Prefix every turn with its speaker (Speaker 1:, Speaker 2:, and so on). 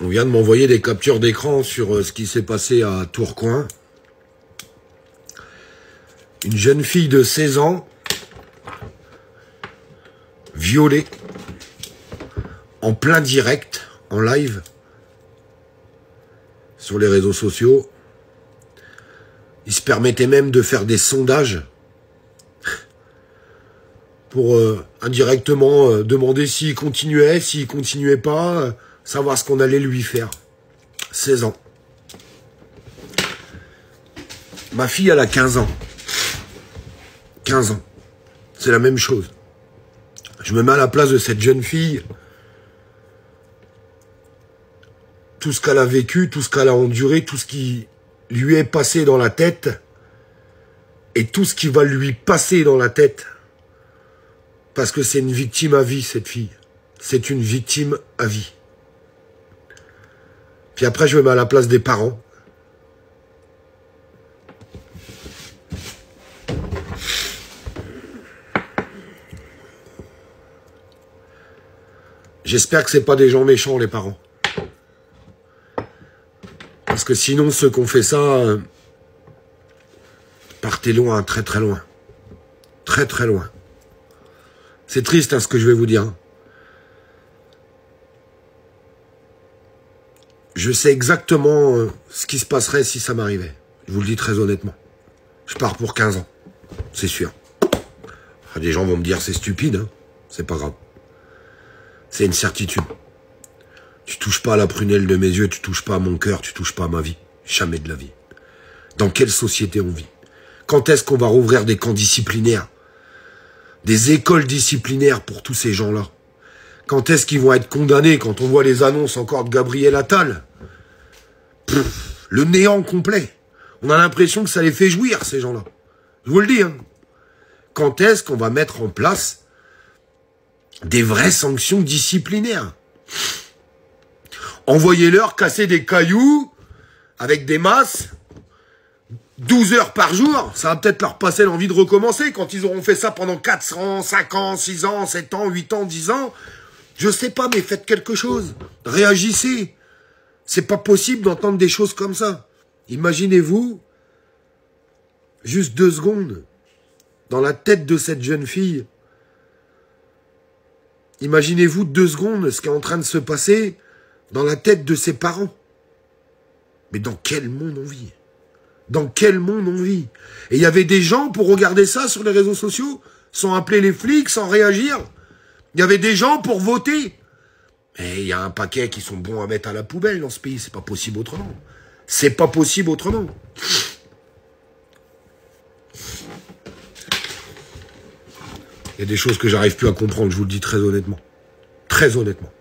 Speaker 1: On vient de m'envoyer des captures d'écran sur ce qui s'est passé à Tourcoing. Une jeune fille de 16 ans, violée, en plein direct, en live, sur les réseaux sociaux. Il se permettait même de faire des sondages pour indirectement demander s'il continuait pas, savoir ce qu'on allait lui faire. 16 ans. Ma fille, elle a 15 ans. 15 ans. C'est la même chose. Je me mets à la place de cette jeune fille. Tout ce qu'elle a vécu, tout ce qu'elle a enduré, tout ce qui lui est passé dans la tête, et tout ce qui va lui passer dans la tête, parce que c'est une victime à vie, cette fille. C'est une victime à vie. Puis après, je me mets à la place des parents. J'espère que c'est pas des gens méchants, les parents. Parce que sinon, ceux qui ont fait ça, partez loin, très très loin. Très très loin. C'est triste, hein, ce que je vais vous dire. Je sais exactement ce qui se passerait si ça m'arrivait. Je vous le dis très honnêtement. Je pars pour 15 ans. C'est sûr. Des gens vont me dire c'est stupide, hein. C'est pas grave. C'est une certitude. Tu touches pas à la prunelle de mes yeux, tu touches pas à mon cœur, tu touches pas à ma vie. Jamais de la vie. Dans quelle société on vit? Quand est-ce qu'on va rouvrir des camps disciplinaires? Des écoles disciplinaires pour tous ces gens-là? Quand est-ce qu'ils vont être condamnés? Quand on voit les annonces encore de Gabriel Attal, le néant complet. On a l'impression que ça les fait jouir, ces gens-là. Je vous le dis, hein. Quand est-ce qu'on va mettre en place des vraies sanctions disciplinaires? Envoyez-leur casser des cailloux avec des masses 12 heures par jour. Ça va peut-être leur passer l'envie de recommencer quand ils auront fait ça pendant 4 ans, 5 ans, 6 ans, 7 ans, 8 ans, 10 ans. Je sais pas, mais faites quelque chose. Réagissez. C'est pas possible d'entendre des choses comme ça. Imaginez-vous, juste 2 secondes, dans la tête de cette jeune fille. Imaginez-vous 2 secondes ce qui est en train de se passer dans la tête de ses parents. Mais dans quel monde on vit? Dans quel monde on vit? Et il y avait des gens pour regarder ça sur les réseaux sociaux, sans appeler les flics, sans réagir. Il y avait des gens pour voter. Et il y a un paquet qui sont bons à mettre à la poubelle dans ce pays. C'est pas possible autrement. C'est pas possible autrement. Il y a des choses que j'arrive plus à comprendre, je vous le dis très honnêtement. Très honnêtement.